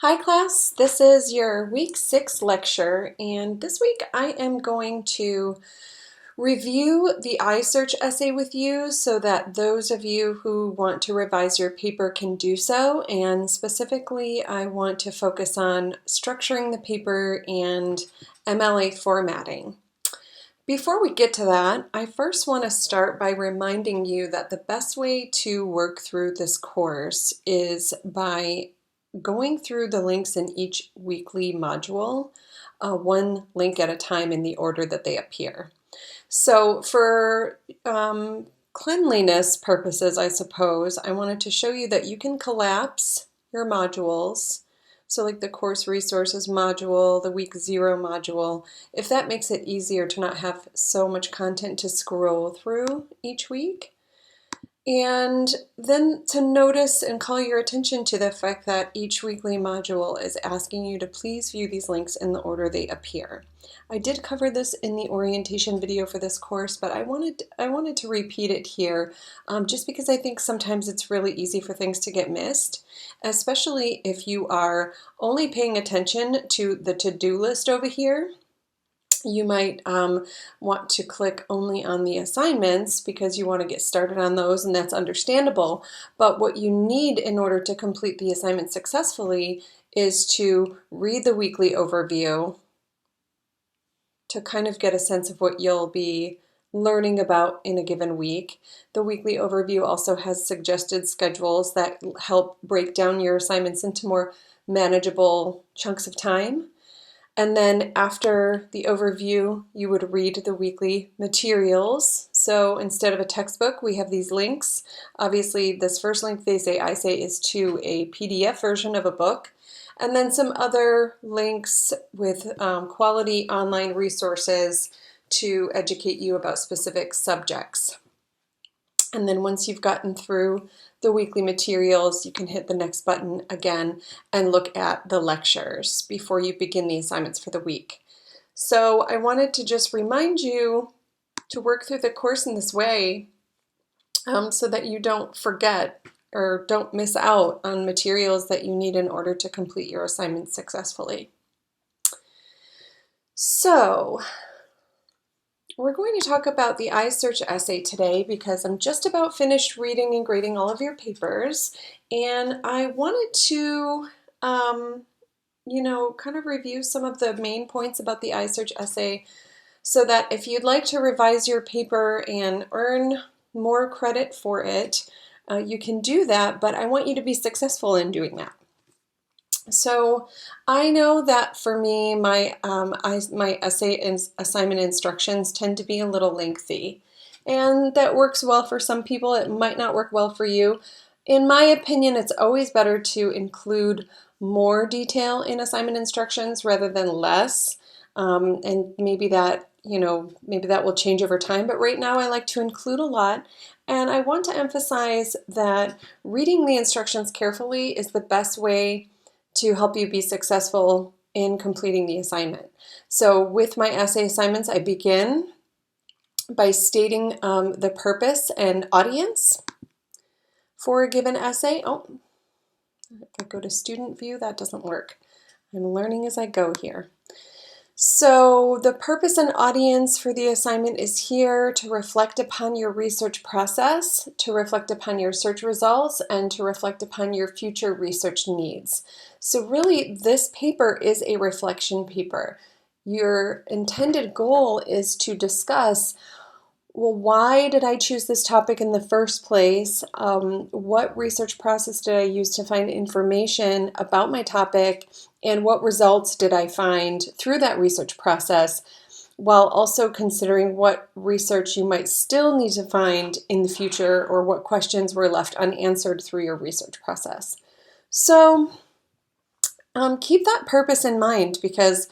Hi class, this is your week 6 lecture, and this week I am going to review the iSearch essay with you so that those of you who want to revise your paper can do so, and specifically I want to focus on structuring the paper and MLA formatting. Before we get to that, I first want to start by reminding you that the best way to work through this course is by going through the links in each weekly module, one link at a time in the order that they appear. So for cleanliness purposes, I suppose, I wanted to show you that you can collapse your modules. So like the course resources module, the week 0 module, if that makes it easier to not have so much content to scroll through each week. And then to notice and call your attention to the fact that each weekly module is asking you to please view these links in the order they appear. I did cover this in the orientation video for this course, but I wanted to repeat it here just because I think sometimes it's really easy for things to get missed, especially if you are only paying attention to the to-do list over here. You might want to click only on the assignments because you want to get started on those, and that's understandable. But what you need in order to complete the assignment successfully is to read the weekly overview to kind of get a sense of what you'll be learning about in a given week. The weekly overview also has suggested schedules that help break down your assignments into more manageable chunks of time. And then after the overview, you would read the weekly materials. So instead of a textbook, we have these links. Obviously, this first link I say is to a PDF version of a book. And then some other links with quality online resources to educate you about specific subjects. And then once you've gotten through the weekly materials, you can hit the next button again and look at the lectures before you begin the assignments for the week. So I wanted to just remind you to work through the course in this way so that you don't forget or don't miss out on materials that you need in order to complete your assignments successfully. So we're going to talk about the iSearch essay today because I'm just about finished reading and grading all of your papers, and I wanted to, kind of review some of the main points about the iSearch essay so that if you'd like to revise your paper and earn more credit for it, you can do that, but I want you to be successful in doing that. So I know that for me, my essay and assignment instructions tend to be a little lengthy, and that works well for some people. It might not work well for you. In my opinion, it's always better to include more detail in assignment instructions rather than less, and maybe that will change over time, but right now I like to include a lot. And I want to emphasize that reading the instructions carefully is the best way to help you be successful in completing the assignment. So with my essay assignments, I begin by stating the purpose and audience for a given essay. Oh, if I go to student view, that doesn't work. I'm learning as I go here. So the purpose and audience for the assignment is here to reflect upon your research process, to reflect upon your search results, and to reflect upon your future research needs. So really, this paper is a reflection paper. Your intended goal is to discuss, well, why did I choose this topic in the first place? What research process did I use to find information about my topic? And what results did I find through that research process, while also considering what research you might still need to find in the future or what questions were left unanswered through your research process. So keep that purpose in mind, because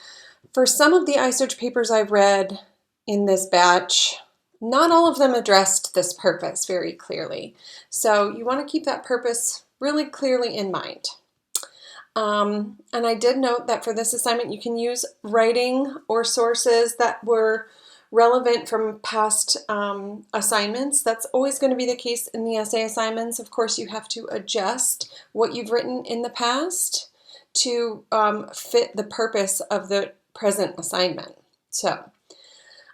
for some of the iSearch papers I've read in this batch, not all of them addressed this purpose very clearly. So you want to keep that purpose really clearly in mind. And I did note that for this assignment, you can use writing or sources that were relevant from past assignments. That's always going to be the case in the essay assignments. Of course, you have to adjust what you've written in the past to fit the purpose of the present assignment. So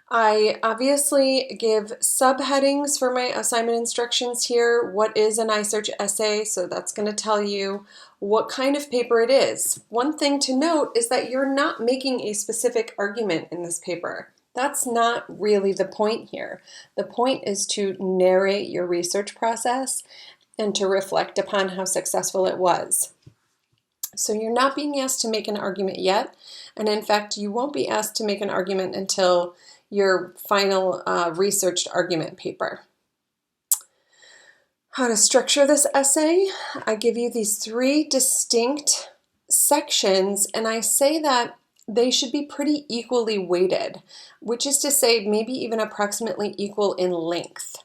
I obviously give subheadings for my assignment instructions here. What is an iSearch essay? So that's going to tell you what kind of paper it is. One thing to note is that you're not making a specific argument in this paper. That's not really the point here. The point is to narrate your research process and to reflect upon how successful it was. So you're not being asked to make an argument yet, and in fact, you won't be asked to make an argument until your final researched argument paper. How to structure this essay? I give you these 3 distinct sections, and I say that they should be pretty equally weighted, which is to say maybe even approximately equal in length.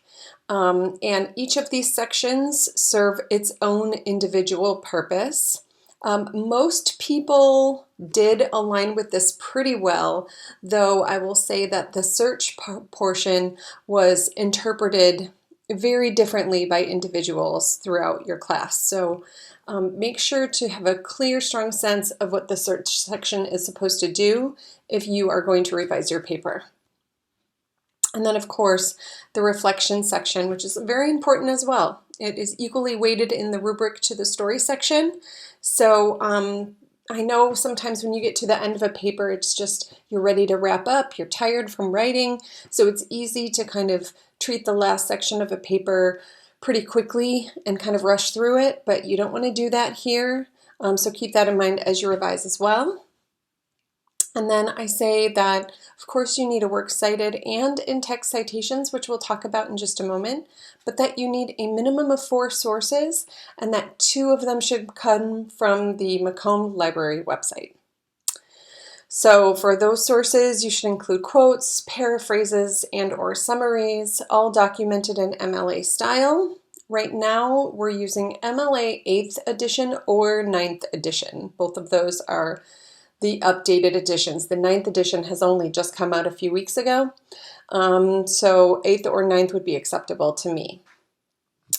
And each of these sections serve its own individual purpose. Most people did align with this pretty well, though I will say that the search portion was interpreted very differently by individuals throughout your class. So make sure to have a clear, strong sense of what the search section is supposed to do if you are going to revise your paper. And then, of course, the reflection section, which is very important as well. It is equally weighted in the rubric to the story section. So I know sometimes when you get to the end of a paper, it's just you're ready to wrap up, you're tired from writing. So it's easy to kind of treat the last section of a paper pretty quickly and kind of rush through it, but you don't want to do that here. So keep that in mind as you revise as well. And then I say that, of course, you need a works cited and in-text citations, which we'll talk about in just a moment, but that you need a minimum of 4 sources and that 2 of them should come from the Macomb Library website. So for those sources, you should include quotes, paraphrases, and/or summaries, all documented in MLA style. Right now, we're using MLA 8th edition or 9th edition. Both of those are the updated editions. The 9th edition has only just come out a few weeks ago, so 8th or 9th would be acceptable to me.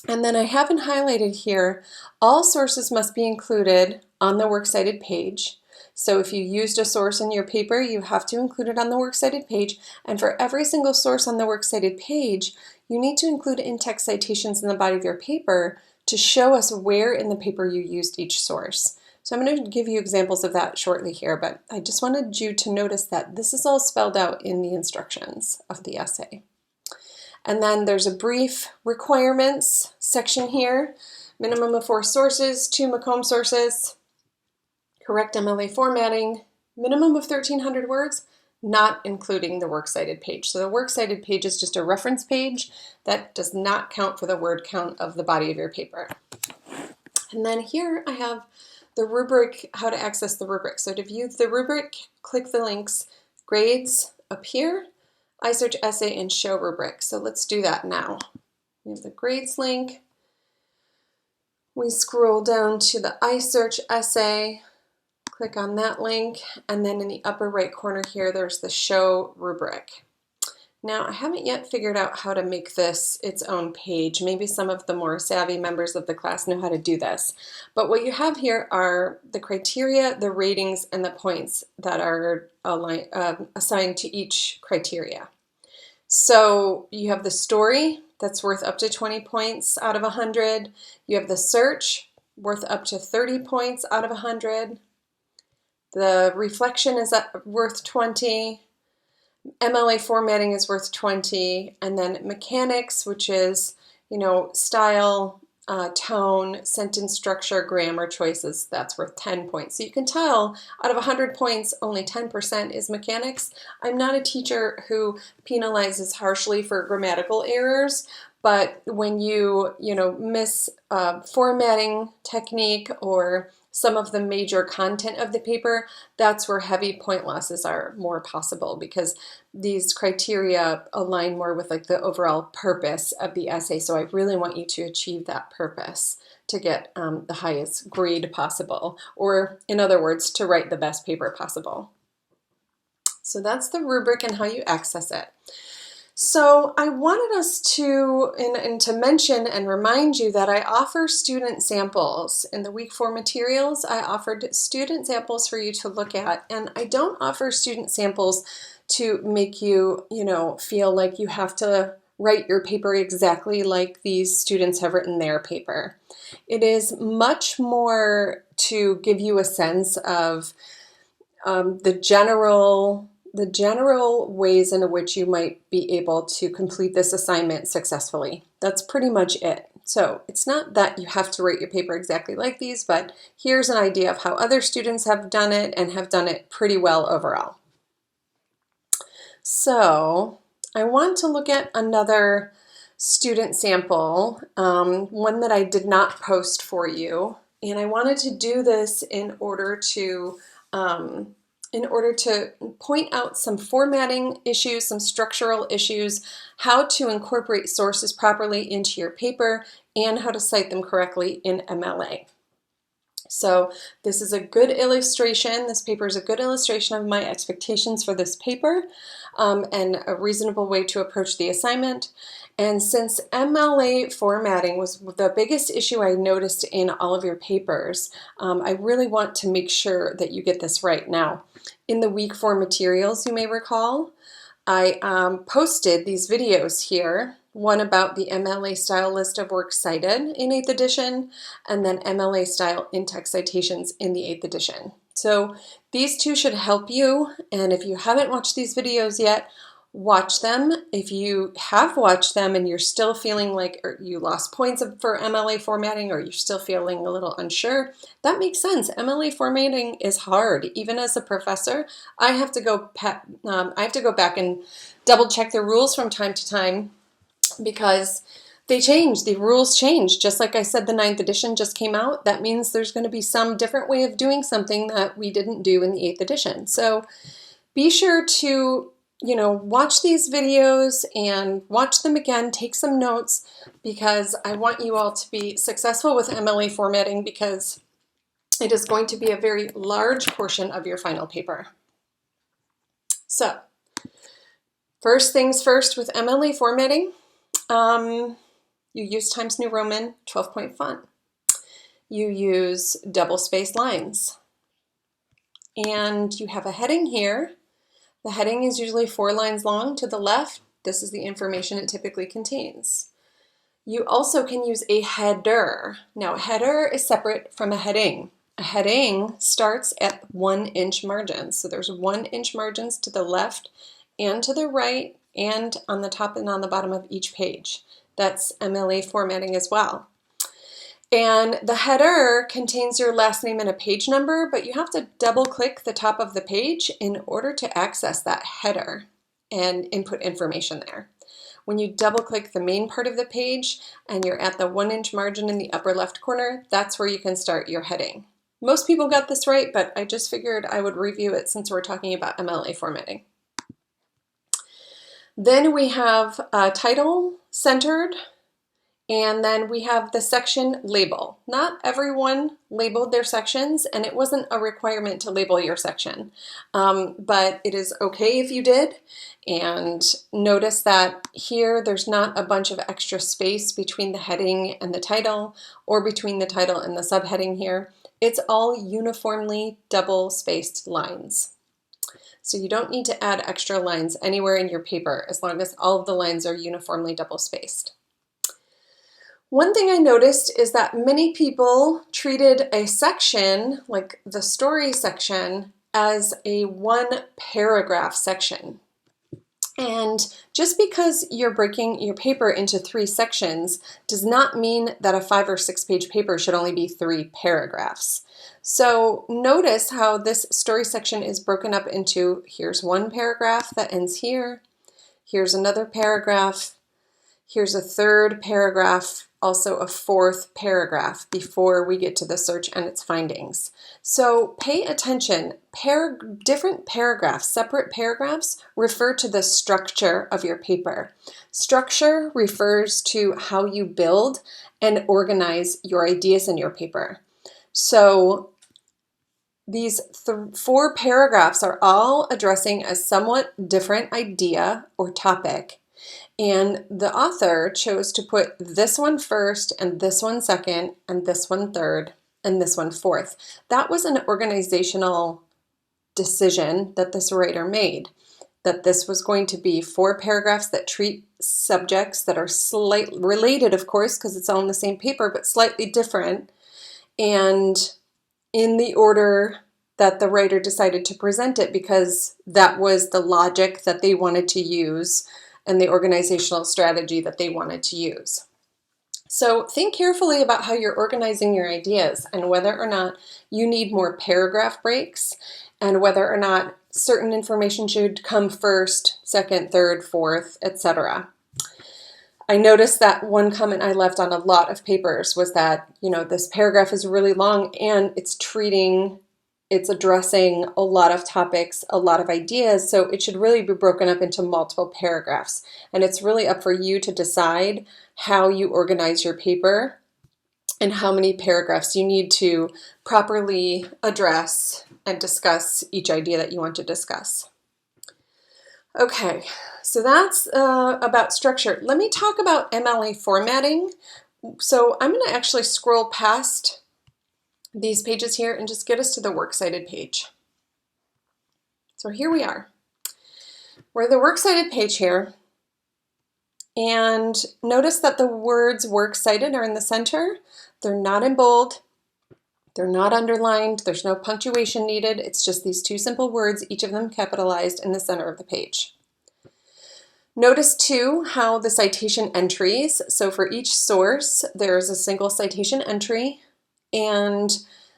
And then I haven't highlighted here, all sources must be included on the works cited page. So if you used a source in your paper, you have to include it on the works cited page, and for every single source on the works cited page, you need to include in-text citations in the body of your paper to show us where in the paper you used each source. So I'm going to give you examples of that shortly here, but I just wanted you to notice that this is all spelled out in the instructions of the essay. And then there's a brief requirements section here. Minimum of 4 sources, 2 Macomb sources, correct MLA formatting, minimum of 1,300 words, not including the works cited page. So the works cited page is just a reference page that does not count for the word count of the body of your paper. And then here I have the rubric, how to access the rubric. So to view the rubric, click the links, grades up here, iSearch essay, and show rubric. So let's do that now. We have the grades link. We scroll down to the iSearch essay, click on that link, and then in the upper right corner here, there's the show rubric. Now, I haven't yet figured out how to make this its own page. Maybe some of the more savvy members of the class know how to do this. But what you have here are the criteria, the ratings, and the points that are assigned to each criteria. So you have the story that's worth up to 20 points out of 100. You have the search worth up to 30 points out of 100. The reflection is worth 20. MLA formatting is worth 20, and then mechanics, which is, style, tone, sentence structure, grammar choices, that's worth 10 points. So you can tell out of 100 points, only 10% is mechanics. I'm not a teacher who penalizes harshly for grammatical errors, but when you miss formatting technique or some of the major content of the paper, that's where heavy point losses are more possible because these criteria align more with the overall purpose of the essay. So I really want you to achieve that purpose to get the highest grade possible, or in other words, to write the best paper possible. So that's the rubric and how you access it. So I wanted us to, and to mention and remind you that I offer student samples. In the week 4 materials, I offered student samples for you to look at, and I don't offer student samples to make you, feel like you have to write your paper exactly like these students have written their paper. It is much more to give you a sense of the general ways in which you might be able to complete this assignment successfully. That's pretty much it. So it's not that you have to write your paper exactly like these, but here's an idea of how other students have done it and have done it pretty well overall. So I want to look at another student sample, one that I did not post for you. And I wanted to do this in order to point out some formatting issues, some structural issues, how to incorporate sources properly into your paper, and how to cite them correctly in MLA. So this is a good illustration. This paper is a good illustration of my expectations for this paper and a reasonable way to approach the assignment. And since MLA formatting was the biggest issue I noticed in all of your papers, I really want to make sure that you get this right. Now, in the week 4 materials, you may recall, I posted these videos here, one about the MLA style list of works cited in 8th edition, and then MLA style in-text citations in the 8th edition. So these two should help you, and if you haven't watched these videos yet, watch them. If you have watched them and you're still feeling like you lost points for MLA formatting, or you're still feeling a little unsure, that makes sense. MLA formatting is hard. Even as a professor, I have to go back and double check the rules from time to time because they change. The rules change. Just like I said, the 9th edition just came out. That means there's going to be some different way of doing something that we didn't do in the 8th edition. So be sure to watch these videos and watch them again, take some notes, because I want you all to be successful with MLA formatting because it is going to be a very large portion of your final paper. So, first things first with MLA formatting, you use Times New Roman 12-point font. You use double-spaced lines. And you have a heading here. The heading is usually 4 lines long to the left. This is the information it typically contains. You also can use a header. Now, a header is separate from a heading. A heading starts at 1-inch margins. So there's 1-inch margins to the left and to the right and on the top and on the bottom of each page. That's MLA formatting as well. And the header contains your last name and a page number, but you have to double click the top of the page in order to access that header and input information there. When you double click the main part of the page and you're at the 1-inch margin in the upper left corner, that's where you can start your heading. Most people got this right, but I just figured I would review it since we're talking about MLA formatting. Then we have title centered. And then we have the section label. Not everyone labeled their sections, and it wasn't a requirement to label your section. But it is okay if you did. And notice that here there's not a bunch of extra space between the heading and the title, or between the title and the subheading here. It's all uniformly double-spaced lines. So you don't need to add extra lines anywhere in your paper as long as all of the lines are uniformly double-spaced. One thing I noticed is that many people treated a section, like the story section, as a 1-paragraph section. And just because you're breaking your paper into 3 sections does not mean that a 5 or 6 page paper should only be 3 paragraphs. So notice how this story section is broken up into, here's 1 paragraph that ends here, here's another paragraph, here's a 3rd paragraph, also a 4th paragraph before we get to the search and its findings. So pay attention. Different paragraphs, separate paragraphs, refer to the structure of your paper. Structure refers to how you build and organize your ideas in your paper. So these 4 paragraphs are all addressing a somewhat different idea or topic. And the author chose to put this one first, and this one second, and this one third, and this one fourth. That was an organizational decision that this writer made, that this was going to be 4 paragraphs that treat subjects that are slightly related, of course, because it's all in the same paper, but slightly different, and in the order that the writer decided to present it, because that was the logic that they wanted to use and the organizational strategy that they wanted to use. So think carefully about how you're organizing your ideas and whether or not you need more paragraph breaks and whether or not certain information should come first, second, third, fourth, etc. I noticed that one comment I left on a lot of papers was that, this paragraph is really long and it's addressing a lot of topics, a lot of ideas, so it should really be broken up into multiple paragraphs. And it's really up for you to decide how you organize your paper and how many paragraphs you need to properly address and discuss each idea that you want to discuss. Okay, so that's about structure. Let me talk about MLA formatting. So I'm going to actually scroll past these pages here and just get us to the works cited page. So here we are. We're at the works cited page here. And notice that the words works cited are in the center. They're not in bold. They're not underlined. There's no punctuation needed. It's just these 2 simple words, each of them capitalized in the center of the page. Notice too how the citation entries, so for each source, there's a single citation entry, and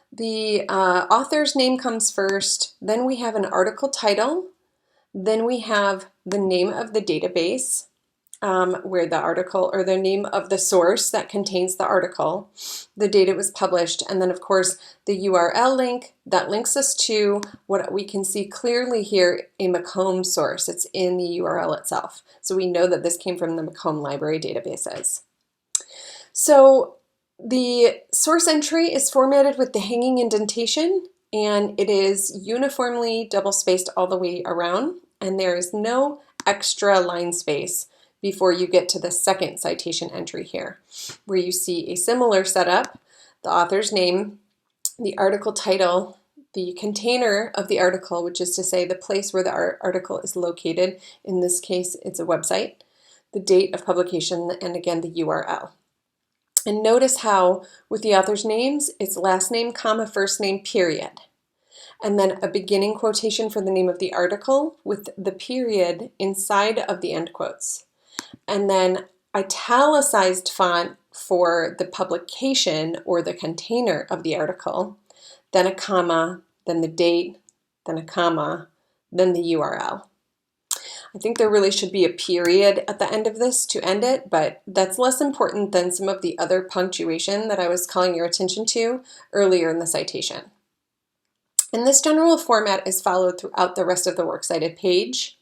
the author's name comes first, then we have an article title, then we have the name of the database, where the article, or the name of the source that contains the article, the date it was published, and then of course the URL link that links us to what we can see clearly here, a Macomb source. It's in the URL itself. So we know that this came from the Macomb library databases. So the source entry is formatted with the hanging indentation, and it is uniformly double-spaced all the way around, and there is no extra line space before you get to the second citation entry here, where you see a similar setup, the author's name, the article title, the container of the article, which is to say the place where the article is located. In this case, it's a website, the date of publication, and again, the URL. And notice how with the author's names, it's last name, comma, first name, period. And then a beginning quotation for the name of the article with the period inside of the end quotes. And then italicized font for the publication or the container of the article, then a comma, then the date, then a comma, then the URL. I think there really should be a period at the end of this to end it, but that's less important than some of the other punctuation that I was calling your attention to earlier in the citation. And this general format is followed throughout the rest of the works cited page.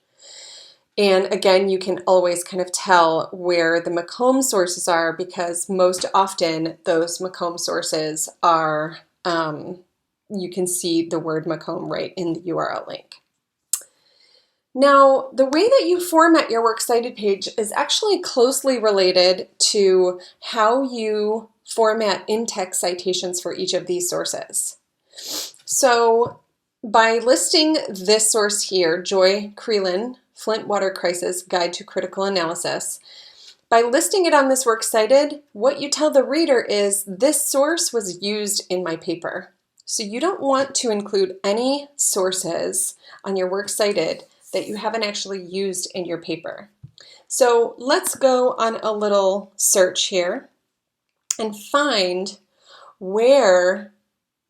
And again, you can always kind of tell where the Macomb sources are, because most often those Macomb sources are, you can see the word Macomb right in the URL link. Now, the way that you format your works cited page is actually closely related to how you format in-text citations for each of these sources. So by listing this source here, Joy Creelin, Flint Water Crisis Guide to Critical Analysis, by listing it on this works cited, what you tell the reader is this source was used in my paper. So you don't want to include any sources on your works cited that you haven't actually used in your paper. So let's go on a little search here and find where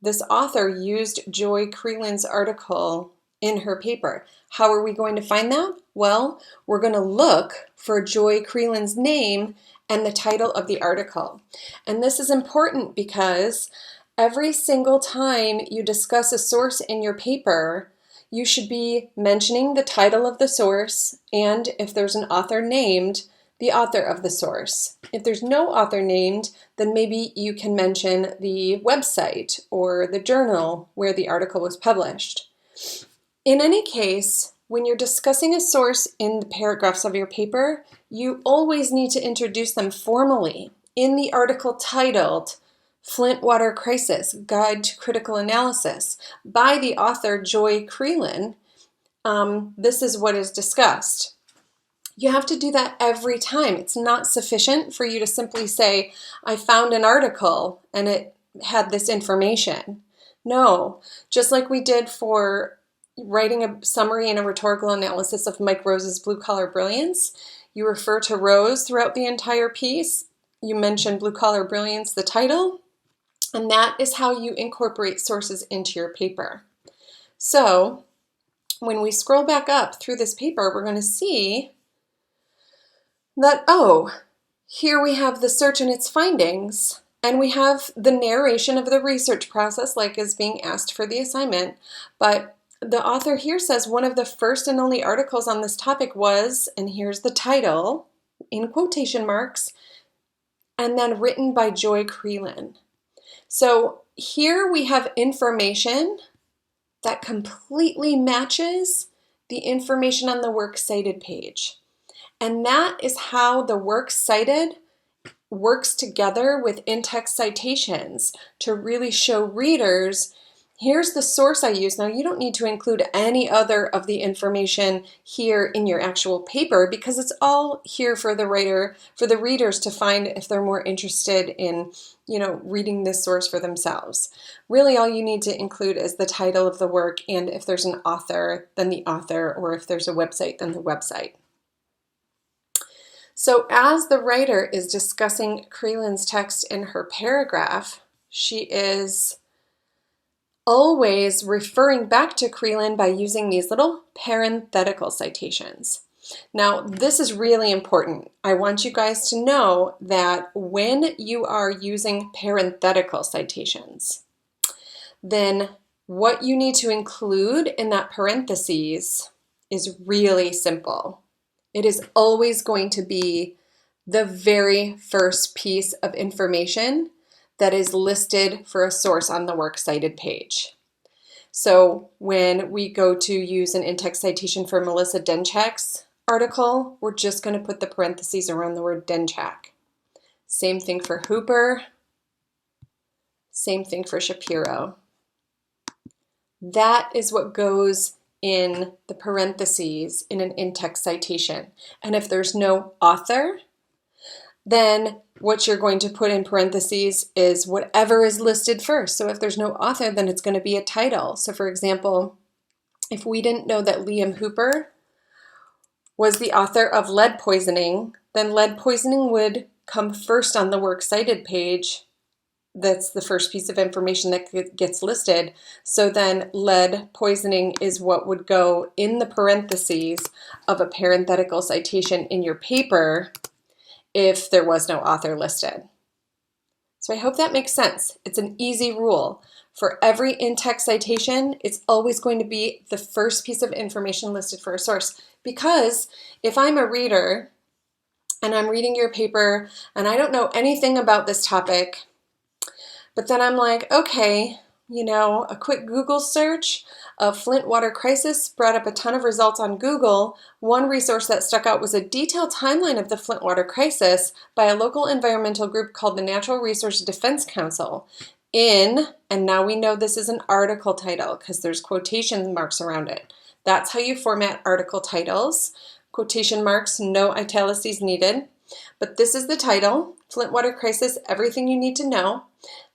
this author used Joy Creelin's article in her paper. How are we going to find that? Well, we're going to look for Joy Creelin's name and the title of the article. And this is important because every single time you discuss a source in your paper, you should be mentioning the title of the source, and if there's an author named, the author of the source. If there's no author named, then maybe you can mention the website or the journal where the article was published. In any case, When you're discussing a source in the paragraphs of your paper, you always need to introduce them formally in the article titled Flint Water Crisis, Guide to Critical Analysis by the author Joy Creelan. This is what is discussed. You have to do that every time. It's not sufficient for you to simply say, I found an article and it had this information. No, just like we did for writing a summary and a rhetorical analysis of Mike Rose's Blue Collar Brilliance, you refer to Rose throughout the entire piece. You mention Blue Collar Brilliance, the title, and that is how you incorporate sources into your paper. So when we scroll back up through this paper, we're going to see that, oh, here we have the search and its findings, and we have the narration of the research process like is being asked for the assignment. But the author here says one of the first and only articles on this topic was, and here's the title, in quotation marks, and then written by Joy Creelan. So here we have information that completely matches the information on the works cited page. And that is how the works cited works together with in-text citations to really show readers, here's the source I use. Now, you don't need to include any other of the information here in your actual paper because it's all here for the readers to find if they're more interested in, reading this source for themselves. Really, all you need to include is the title of the work, and if there's an author, then the author, or if there's a website, then the website. So as the writer is discussing Creelan's text in her paragraph, she is always referring back to Creelan by using these little parenthetical citations. Now, this is really important. I want you guys to know that when you are using parenthetical citations, then what you need to include in that parentheses is really simple. It is always going to be the very first piece of information that is listed for a source on the works cited page. So when we go to use an in-text citation for Melissa Denchak's article, we're just going to put the parentheses around the word Denchak. Same thing for Hooper. Same thing for Shapiro. That is what goes in the parentheses in an in-text citation. And if there's no author, then what you're going to put in parentheses is whatever is listed first. So if there's no author, then it's going to be a title. So for example, if we didn't know that Liam Hooper was the author of Lead Poisoning, then lead poisoning would come first on the works cited page. That's the first piece of information that gets listed. So then lead poisoning is what would go in the parentheses of a parenthetical citation in your paper if there was no author listed. So I hope that makes sense. It's an easy rule. For every in-text citation, it's always going to be the first piece of information listed for a source. Because if I'm a reader and I'm reading your paper and I don't know anything about this topic, but then I'm like, okay, a quick Google search of Flint water crisis brought up a ton of results on Google. One resource that stuck out was a detailed timeline of the Flint water crisis by a local environmental group called the Natural Resource Defense Council and now we know this is an article title because there's quotation marks around it. That's how you format article titles. Quotation marks, no italices needed. But this is the title, Flint water crisis, everything you need to know.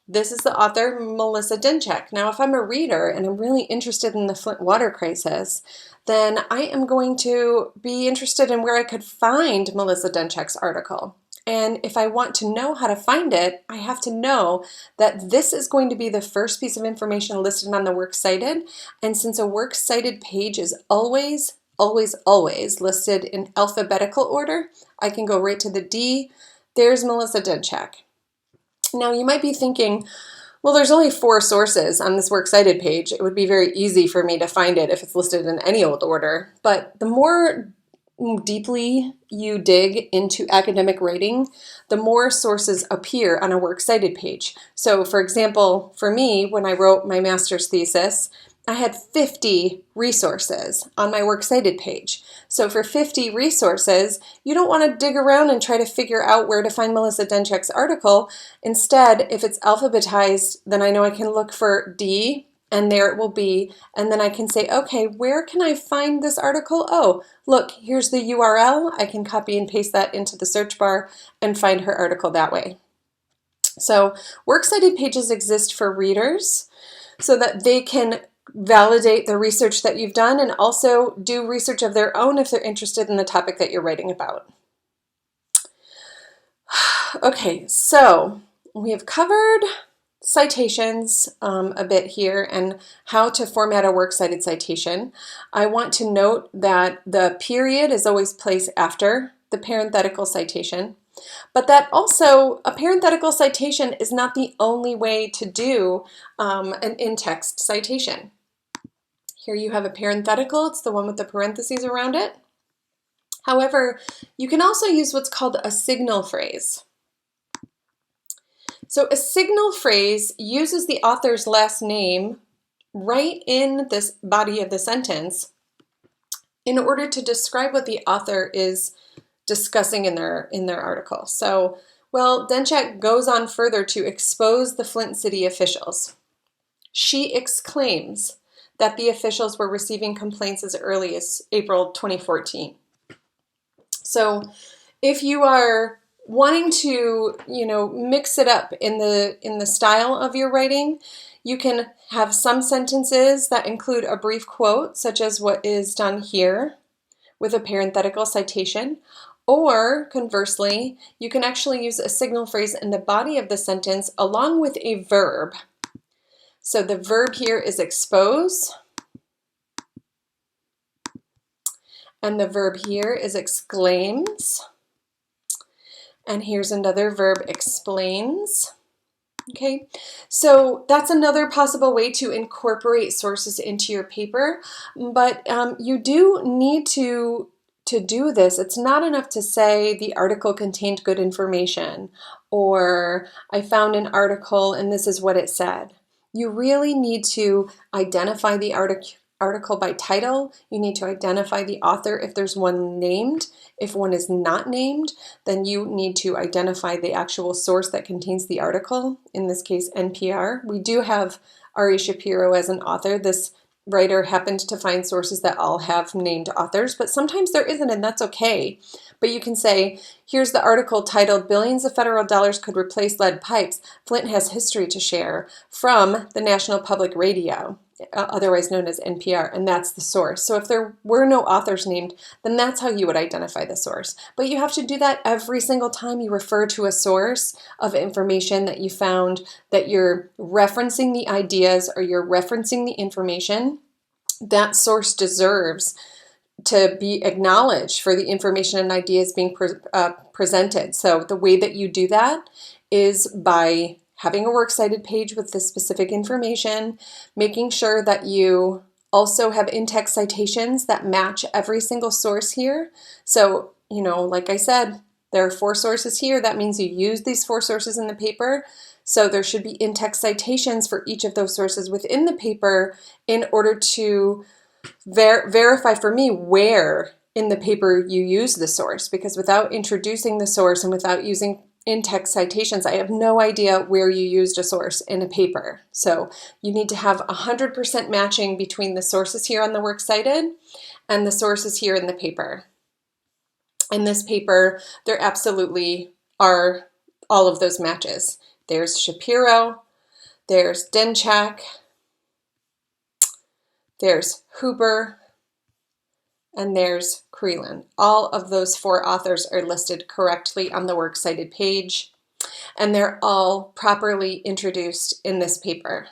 This is the author, Melissa Denchak. Now, if I'm a reader and I'm really interested in the Flint water crisis, then I am going to be interested in where I could find Melissa Denchak's article. And if I want to know how to find it, I have to know that this is going to be the first piece of information listed on the works cited. And since a works cited page is always listed in alphabetical order, I can go right to the D. There's Melissa Denchak. Now you might be thinking, well, there's only 4 sources on this works cited page. It would be very easy for me to find it if it's listed in any old order. But the more deeply you dig into academic writing, the more sources appear on a works cited page. So for example, for me, when I wrote my master's thesis, I had 50 resources on my Works Cited page. So for 50 resources, you don't want to dig around and try to figure out where to find Melissa Denchak's article. Instead, if it's alphabetized, then I know I can look for D, and there it will be. And then I can say, okay, where can I find this article? Oh, look, here's the URL. I can copy and paste that into the search bar and find her article that way. So Works Cited pages exist for readers so that they can validate the research that you've done and also do research of their own if they're interested in the topic that you're writing about. Okay, so we have covered citations a bit here and how to format a works cited citation. I want to note that the period is always placed after the parenthetical citation, but that also a parenthetical citation is not the only way to do an in-text citation. Here you have a parenthetical, it's the one with the parentheses around it. However, you can also use what's called a signal phrase. So a signal phrase uses the author's last name right in this body of the sentence in order to describe what the author is discussing in their article. So, well, Denchak goes on further to expose the Flint City officials. She exclaims that the officials were receiving complaints as early as April 2014. So if you are wanting to, mix it up in the style of your writing, you can have some sentences that include a brief quote, such as what is done here with a parenthetical citation, or conversely, you can actually use a signal phrase in the body of the sentence along with a verb. So the verb here is expose, and the verb here is exclaims, and here's another verb, explains. Okay, so that's another possible way to incorporate sources into your paper, but you do need to do this. It's not enough to say the article contained good information, or I found an article and this is what it said. You really need to identify the article by title. You need to identify the author if there's one named. If one is not named, then you need to identify the actual source that contains the article, in this case NPR. We do have Ari Shapiro as an author. This writer happened to find sources that all have named authors, but sometimes there isn't, and that's okay. But you can say, here's the article titled "Billions of Federal Dollars Could Replace Lead Pipes. Flint Has History to Share" from the National Public Radio, otherwise known as NPR, and that's the source. So if there were no authors named, then that's how you would identify the source. But you have to do that every single time you refer to a source of information that you found, that you're referencing the ideas or you're referencing the information. That source deserves to be acknowledged for the information and ideas being presented. So the way that you do that is by having a works cited page with this specific information, making sure that you also have in-text citations that match every single source here. So, like I said, there are 4 sources here. That means you use these 4 sources in the paper. So there should be in-text citations for each of those sources within the paper in order to verify for me where in the paper you use the source, because without introducing the source and without using in-text citations, I have no idea where you used a source in a paper. So you need to have 100% matching between the sources here on the works cited and the sources here in the paper. In this paper, there absolutely are all of those matches. There's Shapiro, there's Denchak, there's Huber, and there's Creelan. All of those 4 authors are listed correctly on the works cited page, and they're all properly introduced in this paper.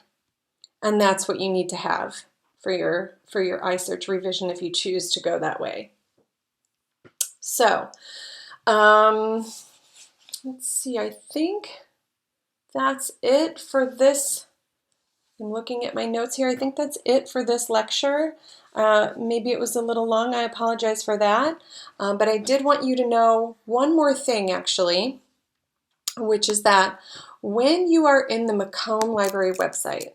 And that's what you need to have for your iSearch revision if you choose to go that way. So, let's see, I think that's it for this. I'm looking at my notes here. I think that's it for this lecture. Maybe it was a little long. I apologize for that. But I did want you to know one more thing, actually, which is that when you are in the Macomb Library website,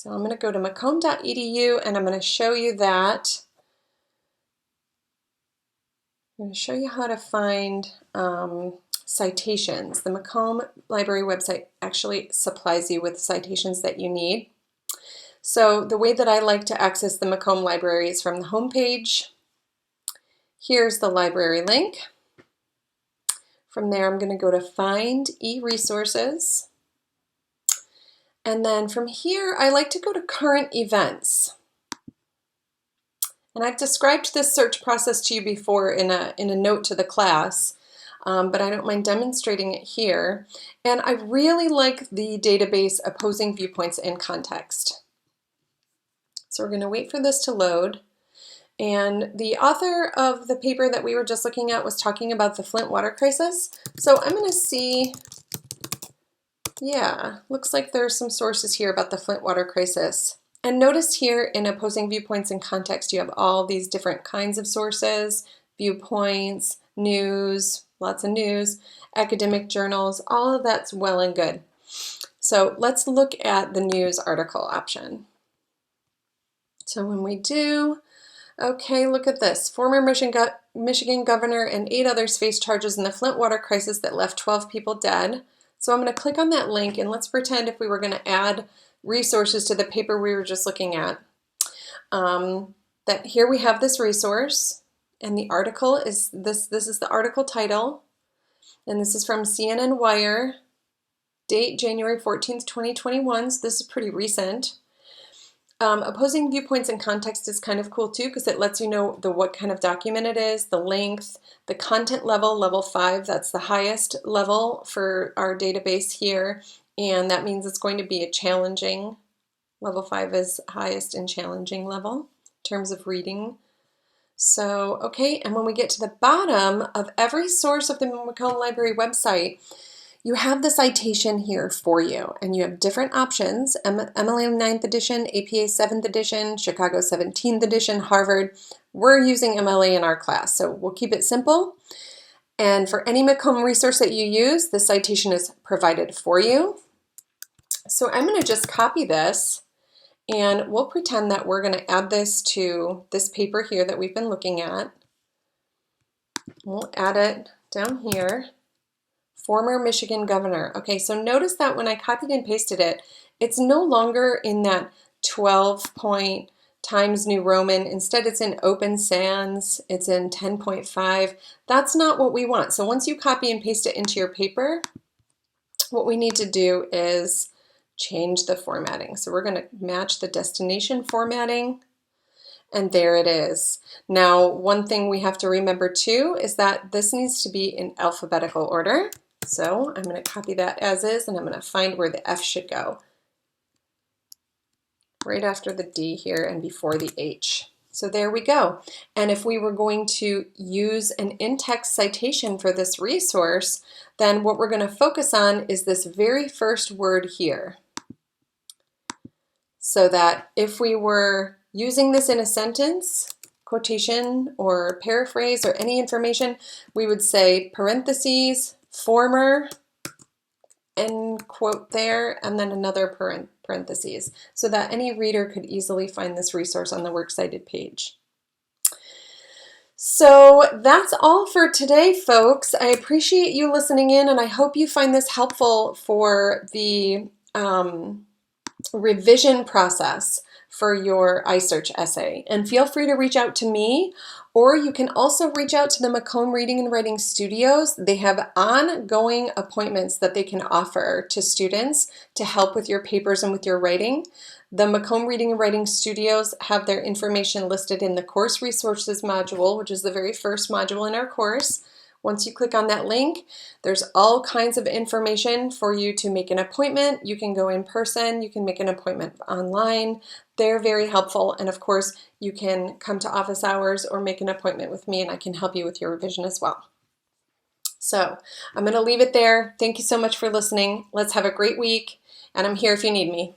So I'm going to go to macomb.edu and I'm going to show you that. I'm going to show you how to find citations. The Macomb Library website actually supplies you with citations that you need. So the way that I like to access the Macomb Library is from the home page. Here's the library link. From there, I'm going to go to Find eResources. And then from here, I like to go to Current Events. And I've described this search process to you before in a note to the class, but I don't mind demonstrating it here. And I really like the database Opposing Viewpoints in Context. So we're going to wait for this to load. And the author of the paper that we were just looking at was talking about the Flint water crisis. So I'm going to see, yeah, looks like there's some sources here about the Flint water crisis. And notice here in Opposing Viewpoints in Context, you have all these different kinds of sources, viewpoints, news, lots of news, academic journals, all of that's well and good. So let's look at the news article option. So when we do, okay, look at this. Former Michigan governor and 8 others face charges in the Flint water crisis that left 12 people dead. So I'm going to click on that link and let's pretend if we were going to add resources to the paper we were just looking at. That here we have this resource and the article is this is the article title, and this is from CNN Wire, date January 14th, 2021. So this is pretty recent. Opposing Viewpoints in Context is kind of cool too because it lets you know what kind of document it is, the length, the content level, level 5, that's the highest level for our database here, and that means it's going to be a challenging. Level 5 is highest and challenging level in terms of reading. So, okay, and when we get to the bottom of every source of the Macomb Library website, you have the citation here for you, and you have different options, MLA 9th edition, APA 7th edition, Chicago 17th edition, Harvard. We're using MLA in our class, so we'll keep it simple. And for any Macomb resource that you use, the citation is provided for you. So I'm going to just copy this, and we'll pretend that we're going to add this to this paper here that we've been looking at. We'll add it down here. Former Michigan governor. Okay, so notice that when I copied and pasted it, it's no longer in that 12-point Times New Roman. Instead, it's in Open Sans. It's in 10.5. That's not what we want. So once you copy and paste it into your paper, what we need to do is change the formatting. So we're going to match the destination formatting. And there it is. Now, one thing we have to remember too is that this needs to be in alphabetical order. So I'm going to copy that as is, and I'm going to find where the F should go. Right after the D here and before the H. So there we go. And if we were going to use an in-text citation for this resource, then what we're going to focus on is this very first word here. So that if we were using this in a sentence, quotation or paraphrase or any information, we would say parentheses, former, end quote there, and then another parentheses, so that any reader could easily find this resource on the Works Cited page. So that's all for today, folks. I appreciate you listening in, and I hope you find this helpful for the revision process for your iSearch essay. And feel free to reach out to me, or you can also reach out to the Macomb Reading and Writing Studios. They have ongoing appointments that they can offer to students to help with your papers and with your writing. The Macomb Reading and Writing Studios have their information listed in the Course Resources module, which is the very first module in our course. Once you click on that link, there's all kinds of information for you to make an appointment. You can go in person, you can make an appointment online. They're very helpful, and of course, you can come to office hours or make an appointment with me, and I can help you with your revision as well. So I'm going to leave it there. Thank you so much for listening. Let's have a great week, and I'm here if you need me.